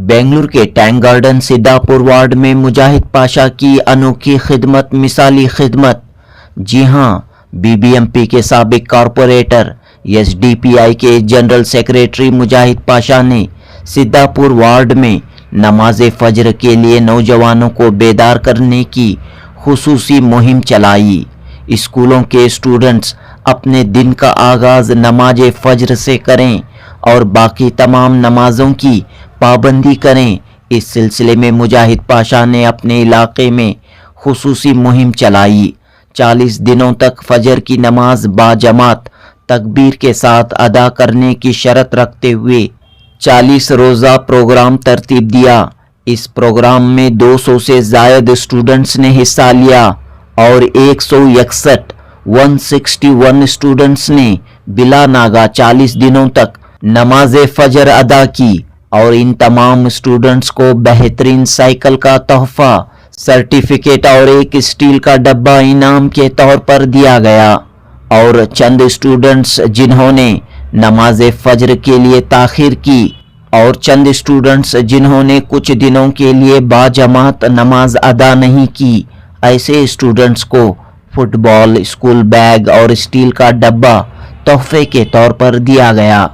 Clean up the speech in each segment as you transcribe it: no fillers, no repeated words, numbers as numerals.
बेंगलुरु के tank garden Siddhapur ward में मुजाहिद पाशा की अनोखी खिदमत, मिसाली खिदमत। जी हां, बीबीएमपी के साबिक कॉरपोरेटर एसडीपीआई के जनरल सेक्रेटरी मुजाहिद पाशा ने सिद्धापुर वार्ड में नमाज फजर के लिए नौजवानों को बेदार करने की खुसूसी मुहिम चलाई। स्कूलों के स्टूडेंट्स अपने दिन का आगाज नमाज फजर से करें और बाकी तमाम नमाजों की पाबंदी करें। इस सिलसिले में मुजाहिद पाशा ने अपने इलाके में खुसूसी मुहिम चलाई। 40 दिनों तक फजर की नमाज बाजमात तकबीर के साथ अदा करने की शर्त रखते हुए 40 रोज़ा प्रोग्राम तरतीब दिया। इस प्रोग्राम में 200 से ज़ायद स्टूडेंट्स ने हिस्सा लिया और 161 स्टूडेंट्स ने बिला नागा 40 दिनों तक नमाज फजर अदा की और इन तमाम स्टूडेंट्स को बेहतरीन साइकिल का तोहफा, सर्टिफिकेट और एक स्टील का डब्बा इनाम के तौर पर दिया गया। और चंद स्टूडेंट्स जिन्होंने नमाज फजर के लिए ताखिर की और चंद स्टूडेंट्स जिन्होंने कुछ दिनों के लिए बाजमात नमाज अदा नहीं की, ऐसे स्टूडेंट्स को फुटबॉल, स्कूल बैग और स्टील का डब्बा तोहफे के तौर पर दिया गया।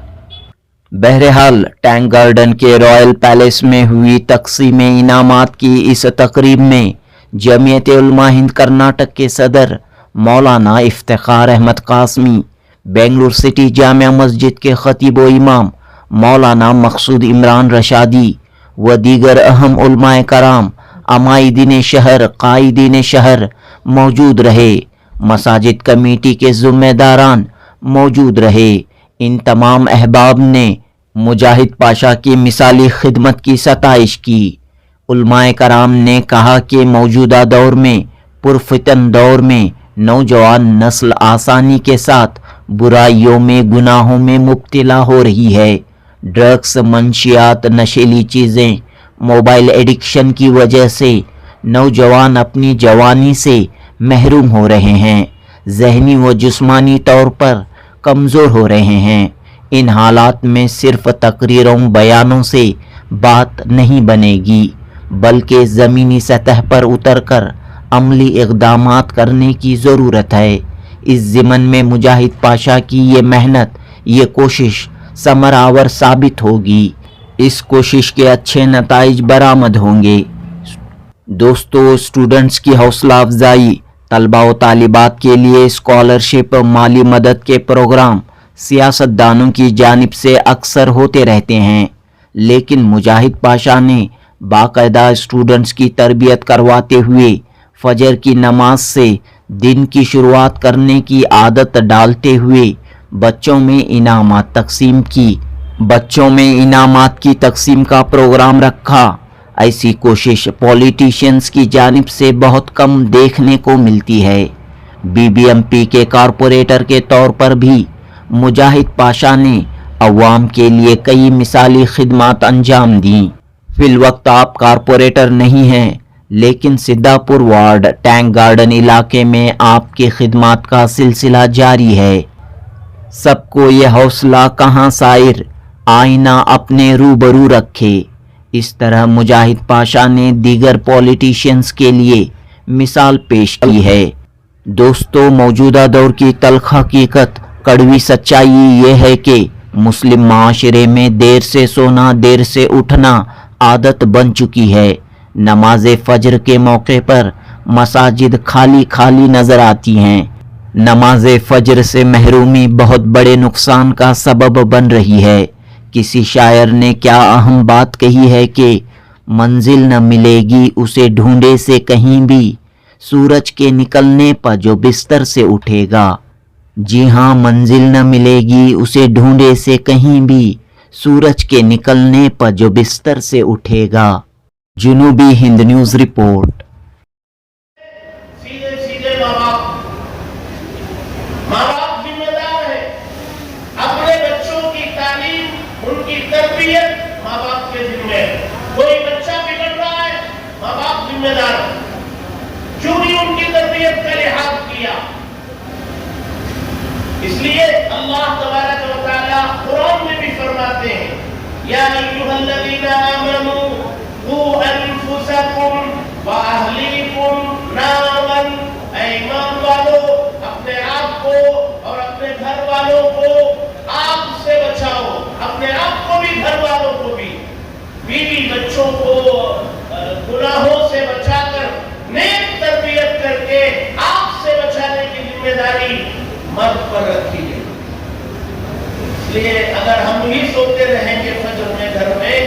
बहरहाल टैंक गार्डन के रॉयल पैलेस में हुई तकसीम इनामात की इस तकरीब में जमीयत उलमा हिंद कर्नाटक के सदर मौलाना इफ्तिखार अहमद कासमी, बेंगलुरु सिटी जामिया मस्जिद के खतीब व इमाम मौलाना मकसूद इमरान रशादी व दीगर अहम उलमाए कराम, अमाइदीन शहर, कायदीन शहर मौजूद रहे। मसाजिद कमेटी के ज़िम्मेदारान मौजूद रहे। इन तमाम अहबाब ने मुजाहिद पाशा की मिसाली खिदमत की सताइश की। उलमाए कराम ने कहा कि मौजूदा दौर में, पुरफितन दौर में नौजवान नस्ल आसानी के साथ बुराइयों में, गुनाहों में मुब्तला हो रही है। ड्रग्स, मंशियात, नशीली चीज़ें, मोबाइल एडिक्शन की वजह से नौजवान अपनी जवानी से महरूम हो रहे हैं, ज़हनी व जिस्मानी तौर पर कमज़ोर हो रहे हैं। इन हालात में सिर्फ तकरीरों, बयानों से बात नहीं बनेगी, बल्कि ज़मीनी सतह पर उतरकर अमली इक़दामात करने की ज़रूरत है। इस ज़िमन में मुजाहिद पाशा की ये मेहनत, ये कोशिश समरावर साबित होगी। इस कोशिश के अच्छे नताइज बरामद होंगे। दोस्तों, स्टूडेंट्स की हौसला अफजाई, तलबा व तालिबात के लिए स्कॉलरशिप, माली मदद के प्रोग्राम सियासतदानों की जानिब से अक्सर होते रहते हैं, लेकिन मुजाहिद पाशा ने बाकायदा स्टूडेंट्स की तरबियत करवाते हुए फजर की नमाज से दिन की शुरुआत करने की आदत डालते हुए बच्चों में इनामात की तकसीम का प्रोग्राम रखा। ऐसी कोशिश पॉलिटिशियंस की जानिब से बहुत कम देखने को मिलती है। बीबीएमपी के कॉरपोरेटर के तौर पर भी मुजाहिद पाशा ने अवाम के लिए कई मिसाली खिदमत अंजाम दी। फिलवक्त आप कॉरपोरेटर नहीं हैं, लेकिन सिद्धापुर वार्ड टैंक गार्डन इलाके में आपकी खिदमत का सिलसिला जारी है। सबको ये हौसला कहाँ साइर, आईना अपने रूबरू रखे। इस तरह मुजाहिद पाशा ने दीगर पॉलिटिशियंस के लिए मिसाल पेश की है। दोस्तों, मौजूदा दौर की तल्ख हकीकत, कड़वी सच्चाई ये है कि मुस्लिम माशरे में देर से सोना, देर से उठना आदत बन चुकी है। नमाज फजर के मौके पर मसाजिद खाली खाली नजर आती हैं। नमाज फजर से महरूमी बहुत बड़े नुकसान का सबब बन रही है। किसी शायर ने क्या अहम बात कही है कि मंजिल न मिलेगी उसे ढूंढे से कहीं भी, सूरज के निकलने पर जो बिस्तर से उठेगा। जी हाँ, मंजिल न मिलेगी उसे ढूंढे से कहीं भी, सूरज के निकलने पर जो बिस्तर से उठेगा। जुनूबी हिंद न्यूज़ रिपोर्ट। माँ बाप जिम्मेदार है, अपने बच्चों की तालीम, उनकी तरबियत माँ बाप के जिम्मे। कोई बच्चा बिगड़ रहा है, माँ बाप जिम्मेदार है। क्यों नहीं उनकी तरबियत का लिहाज किया? इसलिए अल्लाह तबारक व तआला कुरान में भी फरमाते हैं, या अय्युहल्लज़ीना आमनू qू अनफुसकुम व अहलीकुम नारन, ऐ ईमान वालों अपने आप को और अपने घर वालों को आग से बचाओ, अपने आप को भी घर वालों को भी, बीवी बच्चों को गुनाहों से बचाकर नेक तरबियत करके आग से बचाने की जिम्मेदारी मर्द पर रखी गई। इसलिए अगर हम ही सोते रहेंगे फजर में घर में,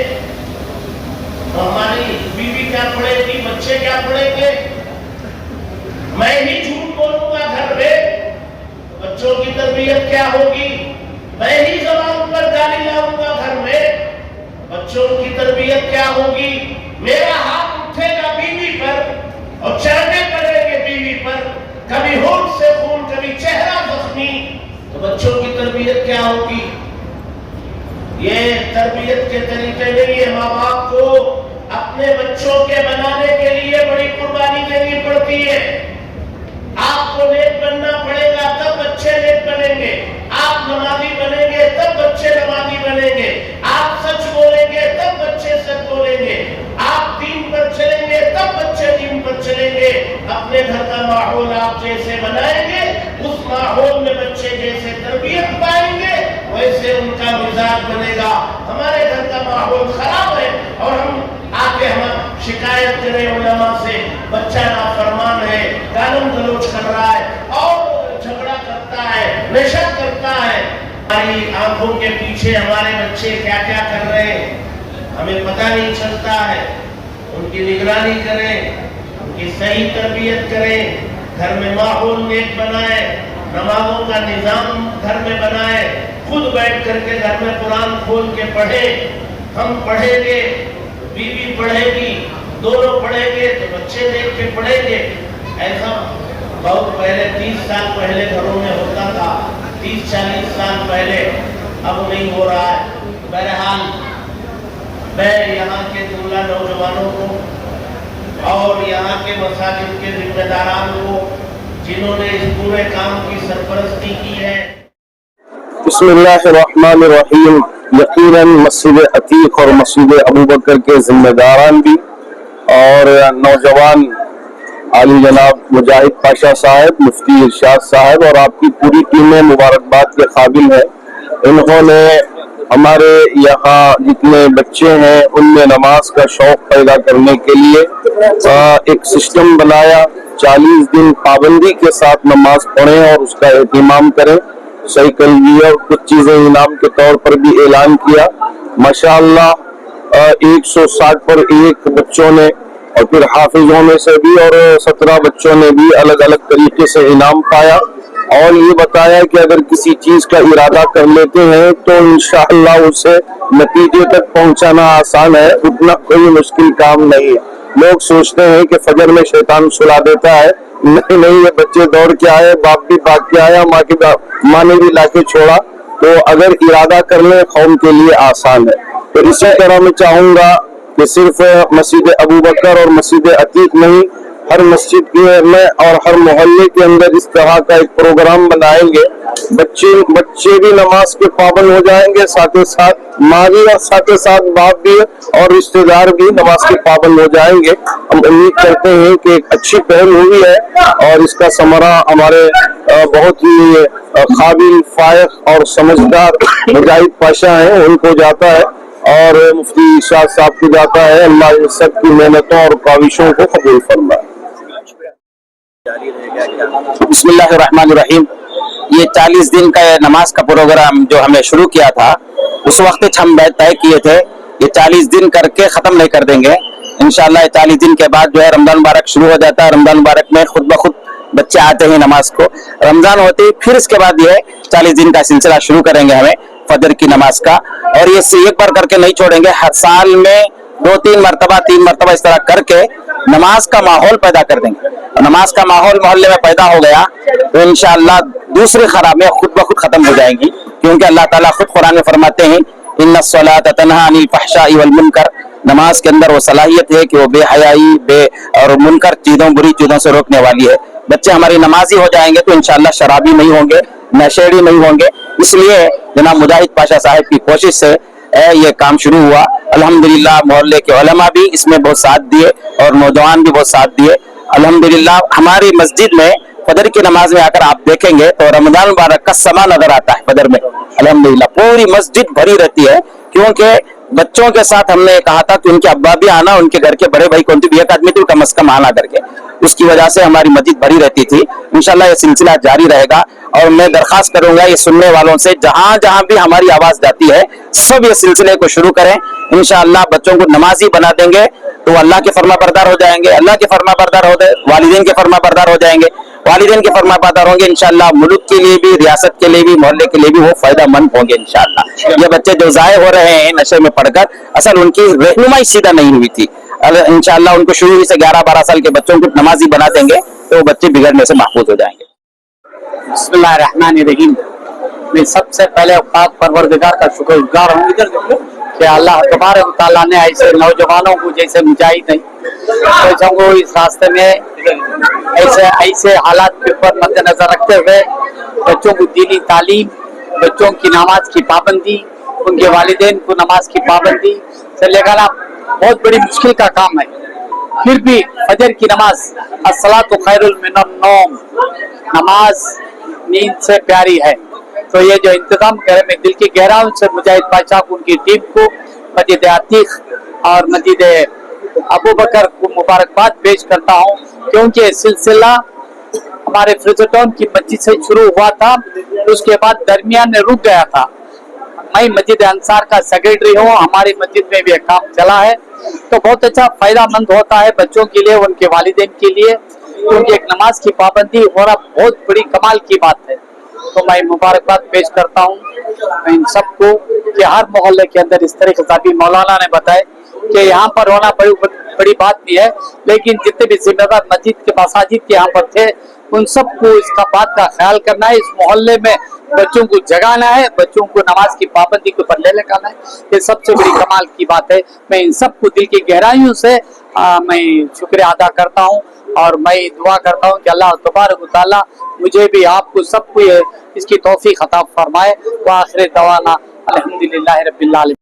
तो हमारी बीवी क्या पढ़ेगी, बच्चे क्या पढ़ेंगे? मैं ही झूठ बोलूंगा घर में, बच्चों की तरबियत क्या होगी? मैं ही ज़बान पर गाली लाऊंगा घर में, बच्चों की तरबियत क्या होगी? मेरा हाथ उठेगा बीवी पर और चढ़ने पड़ेंगे बीवी पर, कभी होंठ से खून, कभी चेहरा जख्मी, तो बच्चों की तरबियत क्या होगी? ये तरबियत के तरीके नहीं है। माँ बाप को अपने बच्चों के बनाने के लिए बड़ी कुर्बानी देनी पड़ती है। आपको नेक बनना पड़ेगा, तब बच्चे नेक बनेंगे। आप नमाजी बनेंगे तब बच्चे नमाजी बनेंगे। आप सच बोलेंगे तब बच्चे सच बोलेंगे। आप दीन पर चलेंगे तब बच्चे दीन पर चलेंगे। अपने घर का माहौल आप जैसे बनाएंगे, उस माहौल में बच्चे जैसे तरबियत पाएंगे, वैसे उनका मिजाज बनेगा। हमारे घर का माहौल खराब है और हम आके हम शिकायत करें उलमा से, बच्चा नाफरमान है, गालम गलौज कर रहा है और झगड़ा करता है, नशा करता है। हमारी आंखों के पीछे हमारे बच्चे क्या क्या कर रहे हैं हमें पता नहीं चलता है। उनकी निगरानी करें, उनकी सही तरबियत करें, घर में माहौल नेक बनाए, नमाजों का निजाम घर में बनाए, खुद बैठ करके घर में कुरान खोल के पढ़े। हम पढ़ेंगे, बीवी पढ़ेगी, दोनों पढ़ेंगे तो बच्चे देख के पढ़ेंगे। ऐसा बहुत पहले 30 साल पहले घरों में होता था, 30-40 साल पहले, अब नहीं हो रहा है। बहरहाल मैं यहाँ के दूल्हा नौजवानों को और यहाँ के मसाजिद के जिम्मेदारान को, जिन्होंने इस पूरे काम की सरपरस्ती की है, बिस्मिल्लाहिर्रहमानिर्रहीम। यकीनन मस्जिद अतीक और मस्जिद अबू बकर के जिम्मेदारान भी और नौजवान आली जनाब मुजाहिद पाशा साहब, मुफ्ती इरशाद साहब और आपकी पूरी टीमें मुबारकबाद के काबिल है। इन्होंने हमारे यहाँ जितने बच्चे हैं उनमें नमाज का शौक पैदा करने के लिए एक सिस्टम बनाया। 40 दिन पाबंदी के साथ नमाज पढ़ें और उसका एहतिमाम करें। साइकिल भी और कुछ चीजें इनाम के तौर पर भी ऐलान किया। माशाअल्लाह 160 पर एक बच्चों ने और फिर हाफिजों में से भी और 17 बच्चों ने भी अलग अलग तरीके से इनाम पाया और ये बताया कि अगर किसी चीज का इरादा कर लेते हैं तो इंशाअल्लाह उसे नतीजे तक पहुंचाना आसान है, उतना कोई मुश्किल काम नहीं है। लोग सोचते हैं कि फजर में शैतान सुला देता है, नहीं, ये बच्चे दौड़ के आए, बाप भी भाग के आया, माँ ने भी लाके छोड़ा। तो अगर इरादा कर ले कौम के लिए आसान है। तो इसी तरह मैं चाहूंगा कि सिर्फ मस्जिद अबू बकर और मस्जिद अतीक नहीं, हर मस्जिद में और हर मोहल्ले के अंदर इस तरह का एक प्रोग्राम बनाएंगे। बच्चे भी नमाज के पाबंद हो जाएंगे, साथ ही साथ माँ भी और साथ ही साथ बाप भी और रिश्तेदार भी नमाज के पाबंद हो जाएंगे। हम उम्मीद करते हैं कि एक अच्छी पहल हुई है और इसका समरा हमारे बहुत ही काबिल, फायक और समझदार मुजाहिद पाशा हैं, उनको जाता है और मुफ्ती इरशाद साहब को जाता है। अल्लाह इन सब की मेहनतों और काविशों को कबूल फरमाए। बिस्मिल्लाहिर्रहमानिर्रहीम। ये 40 दिन का नमाज का प्रोग्राम जो हमने शुरू किया था, उस वक्त हम तय किए थे ये 40 दिन करके खत्म नहीं कर देंगे। इंशाअल्लाह 40 दिन के बाद जो है रमजान मुबारक शुरू हो जाता है। रमजान मुबारक में खुद ब खुद बच्चे आते हैं नमाज को। रमजान होते ही फिर इसके बाद ये 40 दिन का सिलसिला शुरू करेंगे हमें फजर की नमाज का, और ये एक बार करके नहीं छोड़ेंगे। हर साल में 2-3 मरतबा 3 मरतबा इस तरह करके नमाज का माहौल पैदा कर देंगे। और नमाज का माहौल मोहल्ले में पैदा हो गया तो इंशाअल्लाह दूसरी खराबियां खुद ब खुद खत्म हो जाएंगी, क्योंकि अल्लाह ताला खुद कुरान में फरमाते हैं इन्नस्सलात तन्हा अनिल फहशाई वल मुनकर। नमाज के अंदर वो सलाहियत है कि वो बेहयाई और मुनकर चीजों, बुरी चीजों से रोकने वाली है। बच्चे हमारी नमाजी हो जाएंगे तो इंशाअल्लाह शराबी नहीं होंगे, नशेड़ी नहीं होंगे। इसलिए जनाब मुजाहिद पाशा साहब की कोशिश से ये काम शुरू हुआ। अल्हम्दुलिल्लाह मोहल्ले के उलमा भी इसमें बहुत साथ दिए और नौजवान भी बहुत साथ दिए। अल्हम्दुलिल्लाह हमारी मस्जिद में फजर की नमाज में आकर आप देखेंगे तो रमजान मुबारक का समा नजर आता है फजर में। अल्हम्दुलिल्लाह पूरी मस्जिद भरी रहती है, क्योंकि बच्चों के साथ हमने कहा था कि उनके अब्बा भी आना, उनके घर के बड़े भाई कौन भी एक आदमी तो कम से कम आना करके, उसकी वजह से हमारी मस्जिद भरी रहती थी। इंशाल्लाह ये सिलसिला जारी रहेगा और मैं दरखास्त करूंगा ये सुनने वालों से, जहां जहां भी हमारी आवाज जाती है सब ये सिलसिले को शुरू करें। इंशाल्लाह बच्चों को नमाजी बना देंगे तो अल्लाह के फरमा बरदार हो जाएंगे, अल्लाह के फरमा बरदार हो गए वालिदैन के फरमा बरदार हो जाएंगे, वालिदैन के फरमा बरदार होंगे इंशाल्लाह मुल्क के लिए भी, रियासत के लिए भी, मोहल्ले के लिए भी वो फायदा मंद होंगे इंशाल्लाह। ये बच्चे जो जाए हो रहे हैं नशे में पढ़कर, असल उनकी रहनुमाई सीधा नहीं हुई थी। इंशाल्लाह उनको शुरू से 11-12 साल के बच्चों को नमाजी बना देंगे तो वो बच्चे बिगड़ने से महफूज हो जाएंगे। बिस्मिल्लाहिर्रहमानिर्रहीम। मैं सबसे पहले पाक परवरदिगार का शुक्रगुजार हूँ कि अल्लाह तबारक व तआला ने ऐसे नौजवानों को जैसे मुजाहिद नहीं बच्चों को इस रास्ते में ऐसे हालात के ऊपर मद्देनजर रखते हुए बच्चों को दीनी तालीम, बच्चों की नमाज की पाबंदी, उनके वालिदैन को नमाज की पाबंदी से लेकर बहुत बड़ी मुश्किल का काम है। फिर भी फजर की नमाज अस्सलातु खैरुल मिनन नौम, नमाज नींद से प्यारी है। तो ये जो इंतजाम करे, मैं दिल की गहराइयों से मुजाहिद बादशाह को, उनकी टीम को, मस्जिद अतीक और मस्जिद अबू बकर को मुबारकबाद पेश करता हूँ, क्योंकि ये सिलसिला हमारे फ्रिजटाउन की मस्जिद से शुरू हुआ था, उसके बाद दरमियान में रुक गया था। मैं मस्जिद अंसार का सेक्रेटरी हूँ, हमारी मस्जिद में भी काम चला है, तो बहुत अच्छा फायदा मंद होता है बच्चों के लिए, उनके वालिदैन के लिए, क्योंकि एक नमाज की पाबंदी होना बहुत बड़ी कमाल की बात है। तो मैं मुबारकबाद पेश करता हूँ इन सबको कि हर मोहल्ले के अंदर इस तरीके से अभी मौलाना ने बताया कि यहाँ पर होना बड़ी बात भी है, लेकिन जितने भी जिम्मेदार मस्जिद के मसाजिद के यहाँ पर थे उन सबको इसका बात का ख्याल करना है। इस मोहल्ले में बच्चों को जगाना है, बच्चों को नमाज की पाबंदी के ऊपर ले लगाना है, ये सबसे बड़ी कमाल की बात है। मैं इन सबको दिल की गहराइयों से मैं शुक्रिया अदा करता हूँ और मैं दुआ करता हूँ कि अल्लाह तबारक व तआला मुझे भी, आपको सबको इसकी तौफीक अता फरमाए। व आखिर दवाना अल्हम्दुलिल्लाहि रब्बिल आलमीन।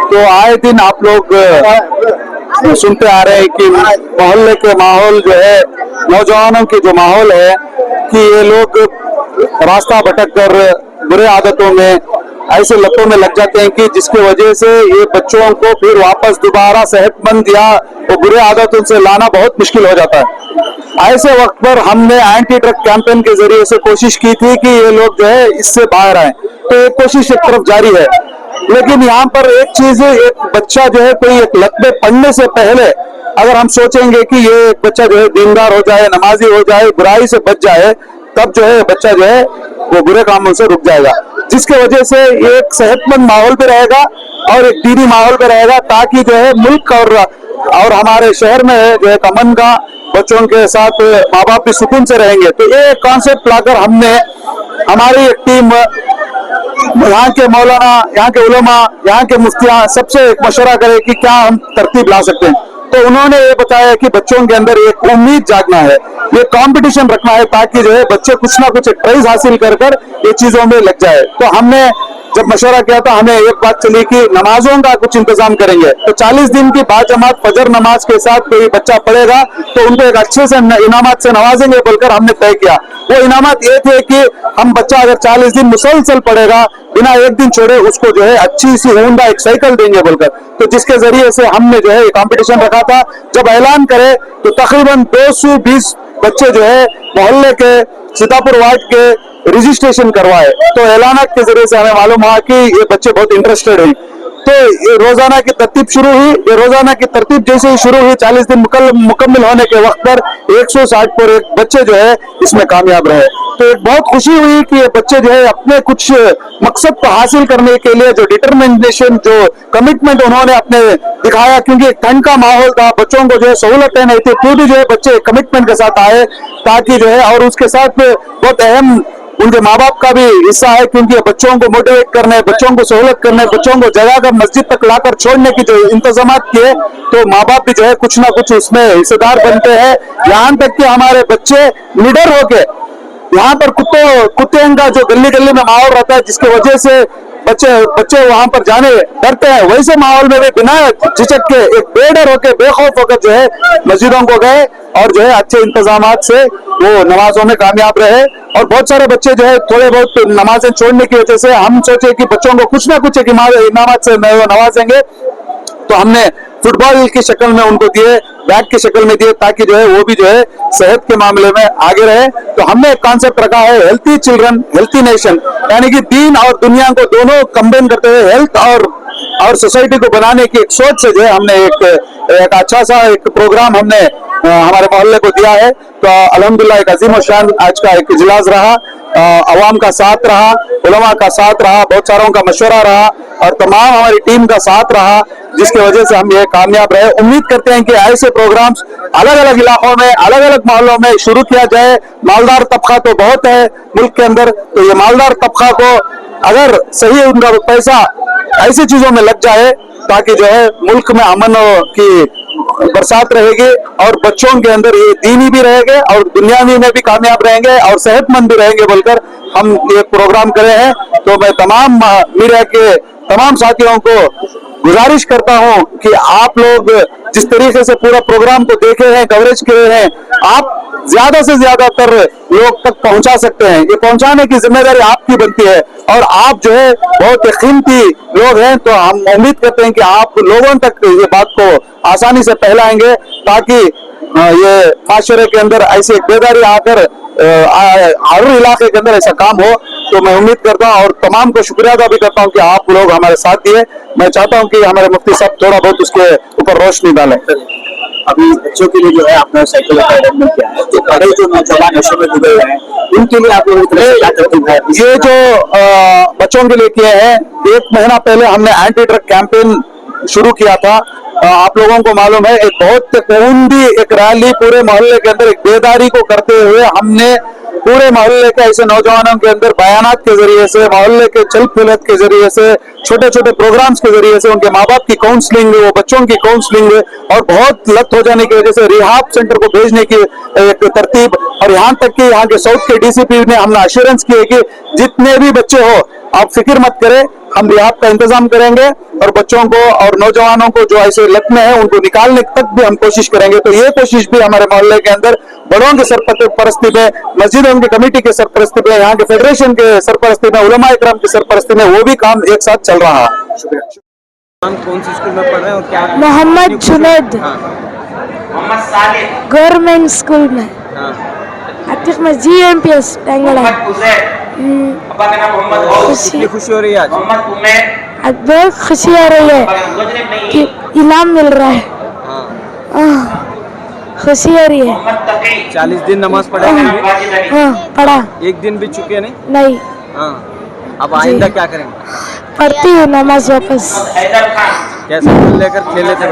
तो आए दिन आप लोग सुनते आ रहे हैं कि मोहल्ले के माहौल जो है, नौजवानों के जो माहौल है कि ये लोग रास्ता भटक कर बुरे आदतों में, ऐसे लतों में लग जाते हैं कि जिसकी वजह से ये बच्चों को फिर वापस दोबारा सेहतमंद या वो बुरे आदतों से लाना बहुत मुश्किल हो जाता है। ऐसे वक्त पर हमने एंटी ड्रग कैंपेन के जरिए से कोशिश की थी कि ये लोग जो है इससे बाहर आए, तो ये कोशिश एक तरफ जारी है। लेकिन यहाँ पर एक चीज, एक बच्चा जो है कोई एक लत में पढ़ने से पहले अगर हम सोचेंगे कि ये बच्चा जो है दीनदार हो जाए, नमाजी हो जाए, बुराई से बच जाए, तब जो है बच्चा जो है वो बुरे कामों से रुक जाएगा, जिसके वजह से एक सेहतमंद माहौल पे रहेगा और एक दीनी माहौल पे रहेगा, ताकि जो है मुल्क और हमारे शहर में जो है अमन का, बच्चों के साथ माँ बाप भी सुकून से रहेंगे। तो ये कॉन्सेप्ट लाकर हमने हमारी एक टीम, यहाँ के मौलाना, यहाँ के उलमा, यहाँ के मुफ्तियाँ सबसे एक मशवरा करे कि क्या हम तरतीब ला सकते हैं। तो उन्होंने ये बताया कि बच्चों के अंदर एक उम्मीद जागना है, ये कंपटीशन रखना है, ताकि जो है बच्चे कुछ ना कुछ एक प्राइज हासिल कर ये चीजों में लग जाए। तो हमने जब मशवरा किया था, हमें एक बात चली कि नमाजों का कुछ इंतजाम करेंगे। तो 40 दिन की बाजमात फजर नमाज के साथ कोई बच्चा पढ़ेगा तो उनको एक अच्छे से इनामात से नवाजेंगे बोलकर हमने तय किया। वो इनामात ये थे कि हम बच्चा अगर 40 दिन मुसलसल पढ़ेगा बिना एक दिन छोड़े, उसको जो है अच्छी सी होंडा एक साइकिल देंगे बोलकर। तो जिसके जरिए से हमने जो है कंपटीशन रखा था। जब ऐलान करे तो तकरीबन 220 बच्चे जो है मोहल्ले के सीतापुर वार्ड के रजिस्ट्रेशन करवाए। तो ऐलानात के जरिए से हमें मालूम हुआ कि ये बच्चे बहुत इंटरेस्टेड हैं। तो ये रोजाना की तरतीब शुरू हुई। ये रोजाना की तरतीब जैसे ही शुरू हुई, 40 दिन मुकम्मल होने के वक्त पर 160 पर एक बच्चे जो है इसमें कामयाब रहे। तो एक बहुत खुशी हुई कि ये बच्चे जो है अपने कुछ मकसद को हासिल करने के लिए जो डिटर्मिनेशन, जो कमिटमेंट उन्होंने अपने दिखाया, क्योंकि ठंड का माहौल था, बच्चों को जो है सहूलतें नहीं थी, फिर भी जो है बच्चे कमिटमेंट के साथ आए, ताकि जो है, और उसके साथ बहुत अहम उनके माँ बाप का भी हिस्सा है, क्योंकि बच्चों को मोटिवेट करने, बच्चों को सहूलत करने, बच्चों को जगह कर मस्जिद तक लाकर छोड़ने की जो इंतजाम किए, तो माँ बाप भी जो है कुछ ना कुछ उसमें हिस्सेदार बनते हैं। यहाँ तक कि हमारे बच्चे निडर होके, यहाँ पर कुत्ते का जो गली गली में माहौल रहता है, जिसकी वजह से बच्चे वहां पर जाने डरते हैं, वैसे माहौल में भी बिना झिझक के एक बेडर होकर बेखौफ होकर जो है मस्जिदों को गए और जो है अच्छे इंतजामात से वो नमाजों में कामयाब रहे। और बहुत सारे बच्चे जो है थोड़े बहुत नमाजें छोड़ने की वजह से हम सोचे कि बच्चों को कुछ ना कुछ एक इनामत से नवाजेंगे, तो हमने फुटबॉल की शक्ल में उनको दिए, बैग की शक्ल में दिए, ताकि जो है वो भी जो है सेहत के मामले में आगे रहे। तो हमने एक कॉन्सेप्ट रखा है हेल्थी चिल्ड्रन हेल्थी नेशन, यानी कि दीन और दुनिया को दोनों कंबाइन करते हुए हेल्थ और सोसाइटी को बनाने की एक सोच से जो है हमने एक अच्छा सा एक प्रोग्राम हमने हमारे मोहल्ले को दिया है। तो अल्हम्दुलिल्लाह एक अजीम और शान आज का एक इजलास रहा, अवाम का साथ रहा, उलमा का साथ रहा, बहुत सारों का मशवरा रहा और तमाम हमारी टीम का साथ रहा, जिसकी वजह से हम ये कामयाब रहे। उम्मीद करते हैं कि ऐसे प्रोग्राम्स अलग अलग इलाकों में अलग अलग मोहल्लों में शुरू किया जाए। मालदार तबका तो बहुत है मुल्क के अंदर, तो ये मालदार तबका को अगर सही उनका पैसा ऐसी चीजों में लग जाए ताकि जो है मुल्क में अमन की बरसात रहेगी और बच्चों के अंदर ये दीनी भी रहेंगे और दुनियावी में भी कामयाब रहेंगे और सेहतमंद भी रहेंगे बोलकर हम ये प्रोग्राम करे हैं। तो मैं तमाम मीडिया के तमाम साथियों को गुजारिश करता हूं कि आप लोग जिस तरीके से पूरा प्रोग्राम को देखे हैं, कवरेज किए हैं, आप ज्यादा से ज्यादातर लोग तक पहुंचा सकते हैं। ये पहुंचाने की जिम्मेदारी आपकी बनती है और आप जो है बहुत कीमती लोग हैं, तो हम उम्मीद करते हैं कि आप लोगों तक ये बात को आसानी से फैलाएंगे ताकि ये माशरे के अंदर ऐसी एक बेदारी आकर हर इलाके के अंदर ऐसा काम हो। तो मैं उम्मीद करता हूँ और तमाम को शुक्रिया अदा भी करता हूँ कि आप लोग हमारे साथ दिए। मैं चाहता हूँ कि हमारे मुफ्ती साहब थोड़ा बहुत उसके ऊपर रोशनी डालें। अभी बच्चों के लिए जो है आपने साइकिल का डेवलपमेंट किया है, तो बड़े जो नौजवान नशे में डूबे हुए हैं उनके लिए आप लोग क्या तरकीब है? ये जो बच्चों के लिए किए हैं, 1 महीना पहले हमने एंटी ड्रग कैंपेन शुरू किया था। आप लोगों को मालूम है एक बहुत ऊंधी एक रैली पूरे मोहल्ले के अंदर एक बेदारी को करते हुए हमने पूरे मोहल्ले के ऐसे नौजवानों के अंदर बयानात के जरिए से, मोहल्ले के चल फिलत के जरिए से, छोटे छोटे प्रोग्राम्स के जरिए से उनके माँ बाप की काउंसलिंग, वो बच्चों की काउंसलिंग और बहुत लत हो जाने की वजह से रिहाब सेंटर को भेजने की एक तरतीब, और यहाँ तक कि यहाँ के साउथ के डीसीपी ने हमने अश्योरेंस की है कि जितने भी बच्चे हो आप फिक्र मत करें, हम रिहाब का इंतजाम करेंगे और बच्चों को और नौजवानों को जो ऐसे लत में है उनको निकालने तक भी हम कोशिश करेंगे। तो ये कोशिश भी हमारे मोहल्ले के अंदर बड़ों के सरपरस्ती में, मस्जिदों की कमेटी के सरपरस्ती में, यहाँ के फेडरेशन के सरपरस्ती में, उलमा इकराम की सरपरस्ती में वो भी काम एक साथ चल रहा है। कौन सी स्कूल में पढ़ रहे हैं और क्या? मोहम्मद जुनैद गवर्नमेंट स्कूल में, आतिक में GMPS टेंगड़ा। कितनी खुशी हो रही है आज? आज बहुत खुशी हो रही है कि इनाम मिल रहा है, खुशी हो रही है। 40 दिन नमाज पढ़े हैं? हाँ पढ़ा। एक दिन भी चुके नहीं? नहीं। हाँ, अब आइंदा क्या करेंगे? पढ़ती हूँ नमाज वापस। कैसे लेकर खेले थे?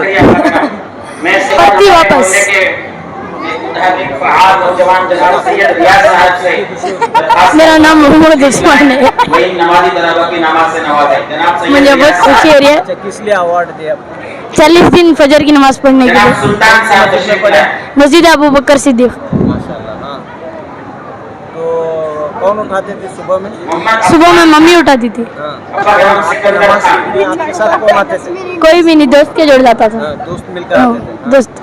पढ़ती वापस। मेरा नाम मोहम्मद उस्मान है। मुझे बहुत खुशी हो रही है। अच्छा, किस लिए अवार्ड दिया? 40 दिन फजर की नमाज पढ़ने के लिए मस्जिद अबू बकर सिद्दीक। माशाल्लाह। हाँ, तो कौन उठाते थे सुबह में? सुबह में मम्मी उठाती थी। हाँ, आपके साथ कौन आते थे? कोई भी नहीं, दोस्त के जोड़ जाता था। हाँ, दोस्त मिलकर आते थे। हाँ। दोस्त।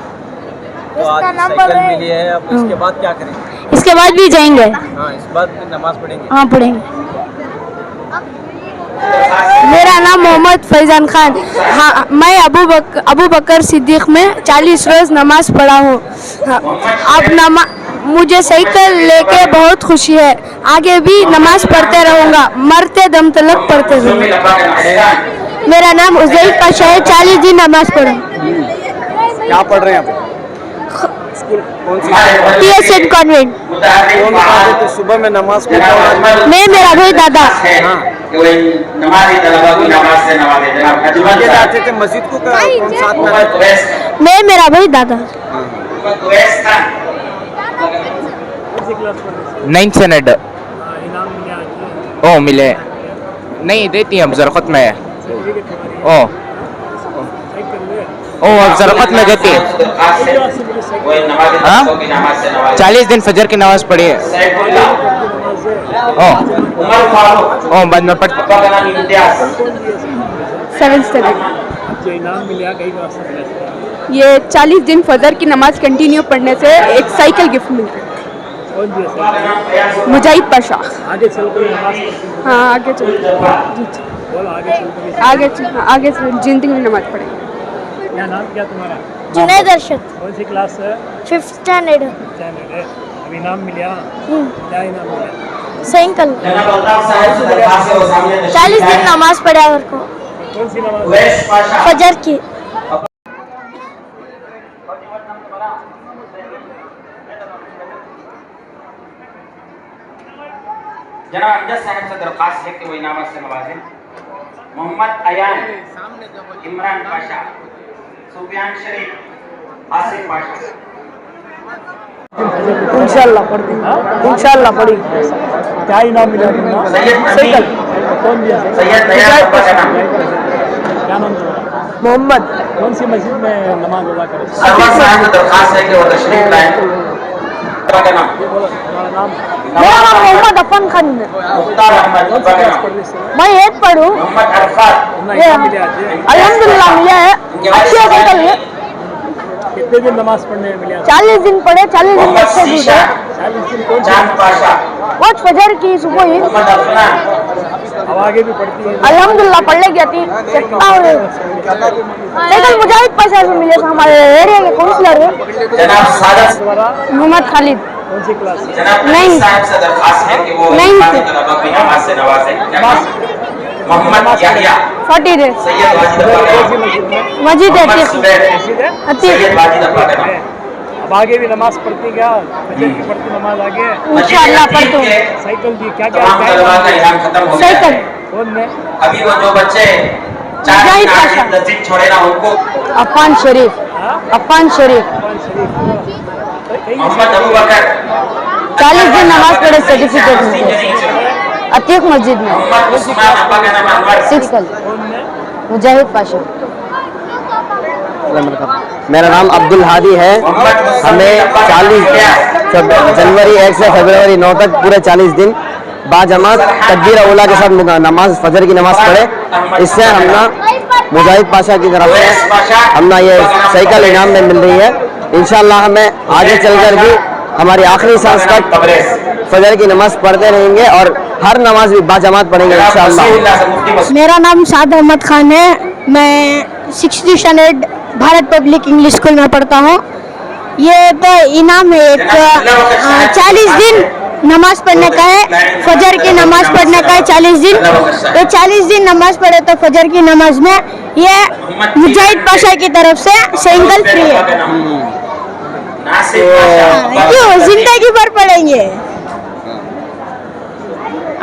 तो आज साइकिल मिली है, अब इसके बाद क्या करेंगे? इसके बाद भी जाएंगे। हाँ, इस बाद नमाज पढ़ेंगे। हाँ पढ़ेंगे। मेरा नाम मोहम्मद फैजान खान। हाँ, मैं अबू बकर सिद्दीक में 40 रोज नमाज पढ़ा हूँ। हाँ, अब मुझे साइकिल लेके बहुत खुशी है। आगे भी नमाज पढ़ते रहूँगा, मरते दम तक पढ़ते रहूँगा। मेरा नाम उजैफ पाशा है। 40 दिन नमाज पढ़ा। क्या पढ़ रहे हैं आप? स्कूल कौन सी? TSN convent. कौन उठाते थे सुबह में नमाज को? मैं, मेरा भाई, दादा। अकेले आते थे मस्जिद को? कौन साथ में आते थे? मैं, मेरा भाई, दादा। 9th standard. ओ मिले नहीं देती हम जरखत में है। ओ अब जरखत में देती है। हाँ, 40 दिन फजर की नमाज पढ़ी है। Oh. Oh, Bandar Pat. 7th standard. जो इनाम मिला कई बार से मिला था। ये 40 दिन फजर की नमाज कंटिन्यू पढ़ने से एक साइकिल गिफ्ट मिलती है। कौन दिया मुजाहिद पाशा। आगे चल कर नमाज पढ़ते हाँ आगे चल जी बोल आगे चल कर आगे जिंदगी में नमाज पढ़ेंगे। क्या नाम क्या तुम्हारा? जुनैद अरशद कौन सी क्लास है? 5th स्टैंडर्ड स्टैंडर्ड है। अब इनाम मिला, क्या इनाम मिला? साइकिल 40 दिन नमाज पढ़ा और को कौन सी नमाज? फजर की। जनाब अमजद साहब से दरख्वास्त है कि वो इनामत से नवाजें। मोहम्मद अयान, इमरान पाशा, सुफियान शरीफ, आसिफ पाशा। इंशाल्लाह पढ़ी। क्या इनाम मिला तुमको? साइकिल। कौन दिया? सैयद नयाब का नाम। क्या नाम तुम्हारा? मोहम्मद। कौन सी मस्जिद में नमाज अदा करे? सरवर साहब से दरख्वास्त है कि वो तशरीफ लाएं। का नाम? तुम्हारा नाम? मेरा नाम मोहम्मद अफन खान है। मुख्तार अहमद का नाम? मैं 8 पढ़ूँ। मोहम्मद अरफात। तुम्हारा इनाम मिला आज? अल्हम्दुलिल्लाह मिला है। अच्छी साइकिल है। कितने दिन नमाज पढ़ने मिले? 40 दिन पढ़े, 40 दिन मोहम्मद बच्चे शीशा, 40 दिन कौन सी? चांद पाशा, बहुत फजर की सुबह ही मोहम्मद अफनान। अब आगे भी पढ़ती है? अल्हम्दुलिल्लाह पढ़ ले जाती साइकिल मुजाहिद पाशा से मिले, हमारे एरिया के काउंसलर है। जनाब सादत। तुम्हारा मोहम्मद खालिद। कौन सी क्लास? जनाब नहीं। नईम साहब से दरख्वास्त है कि वो नहीं। इमाम तलबा की नमाज से नवाजें। क्या नाम? मोहम्मद याहिया, 40 डेज। सैयद वाजिद अब्बा का नाम। मस्जिद है मोहम्मद सुबैर, अतीक। सैयद वाजिद अब्बा का नाम। अब आगे भी नमाज पढ़ती क्या? फजर की पढ़ती नमाज आगे? इंशाअल्लाह पढ़ता हूँ। साइकिल दी क्या तमाम तलबा का इनाम खत्म हो गया है। साइकिल कौन ने? अभी वो जो बच्चे 4 मुजाहिद दिन 8 पाशा। दिन 10 दिन छोड़े ना उनको अफान शरीफ। मोहम्मद अबू बकर, 40 दिन नमाज पढ़े सर्टिफिकेट मिलते हैं अतीक मस्जिद में। मोहम्मद उस्मान अब्बा का नाम अनवर। सिक्स कौन ने? मुजाहिद पाशा। मेरा नाम अब्दुल हादी है। मोहम्मद मुस्लिम हमें अब्बा का 40 नाम जनवरी 1 से फरवरी 9 तक पूरे 40 दिन बाजमात तकबीर औला के साथ नमाज फजर की नमाज पढ़े। इससे हमना मुजाहिद पाशा की तरफ से हमना ये साइकिल इनाम में मिल रही है। इंशाअल्लाह हमें आगे चलकर भी हमारी आखिरी सांस तक फजर की नमाज पढ़ते रहेंगे और हर नमाज भी बाजमात पढ़ेंगे इंशाअल्लाह। मेरा नाम साद अहमद खान है। मैं 6th standard Bharat public English school में पढ़ता हूँ। ये तो इनाम है एक 40 दिन नमाज पढ़ने का है। फजर की नमाज पढ़ने का है 40 दिन। तो 40 दिन नमाज पढ़े तो फजर की नमाज में ये मुजाहिद पाशा की तरफ से साइकिल फ्री है। क्यों जिंदगी भर पढ़ेंगे।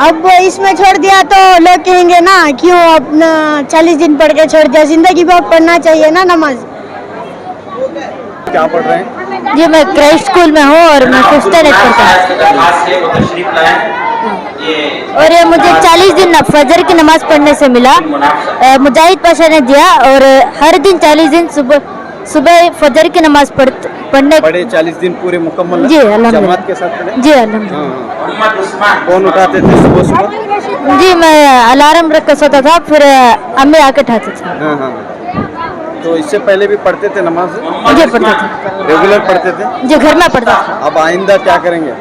अब इसमें छोड़ दिया तो लोग कहेंगे ना क्यों अपना 40 दिन पढ़ के छोड़ दिया। जिंदगी भर पढ़ना चाहिए ना नमाज। क्या पढ़ रहे हैं? जी मैं क्राइस्ट स्कूल में हूँ और मैं 5th स्टैंडर्ड पढ़ता हूँ। और ये मुझे 40 दिन फजर की नमाज पढ़ने से मिला। मुजाहिद पाशा ने दिया और हर दिन 40 दिन सुबह फजर की नमाज पढ़ने पढ़े 40 दिन पूरे मुकम्मल जी अल्हम्दुलिल्लाह जमात के साथ पढ़े। जी अल्हम्दुलिल्लाह। कौन उठाते थे सुबह सुबह? जी मैं अलार्म रख कर सोता था, फिर अम्मी आके उठाते थे। हाँ। तो इससे पहले भी पढ़ते थे नमाज? जी पढ़ते थे। रेगुलर पढ़ते थे? जी घर में पढ़ता था। अब आइंदा क्या करेंगे?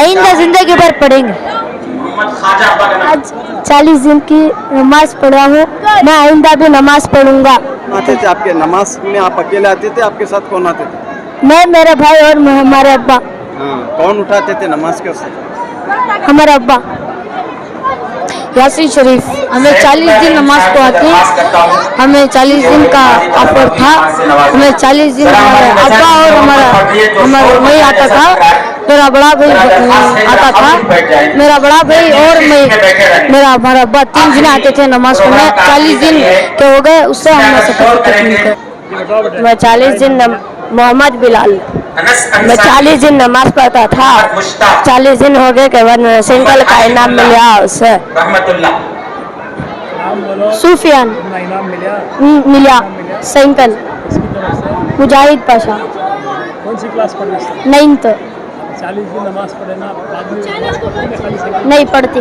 आइंदा जिंदगी भर पढ़ेंगे। आज 40 दिन की नमाज पढ़ा हूँ। मैं आइंदा भी नमाज पढ़ूंगा। आते थे आपके नमाज में? आप अकेले आते थे? आपके साथ कौन आते थे? मैं, मेरे भाई और हमारे अब्बा। हाँ। कौन उठाते थे नमाज के साथ? हमारे अब्बा। यासीन शरीफ। हमें 40 दिन नमाज पढ़ाते हैं। हमें 40 दिन का ऑफर था। हमें 40 दिन हमारे अब्बा और हमारा वही आता था। मेरा बड़ा भाई आता था। मेरा बड़ा भाई और मैं हमारा अब्बा 3 दिन आते थे नमाज पढ़ने। 40 दिन के हो गए उससे हमें सर्टिफिकेट मिलते। मैं 40 दिन मोहम्मद बिलाल। मैं 40 दिन नमाज पढ़ता था। 40 दिन हो गए के बाद साइकिल का इनाम मिला उससे। सूफियान इनाम मिला? मिला साइकिल। मुजाहिद पाशा। कौन सी क्लास पढ़ रहे? 9th। 40 दिन नमाज पढ़े ना बाद में खाली नहीं पढ़ती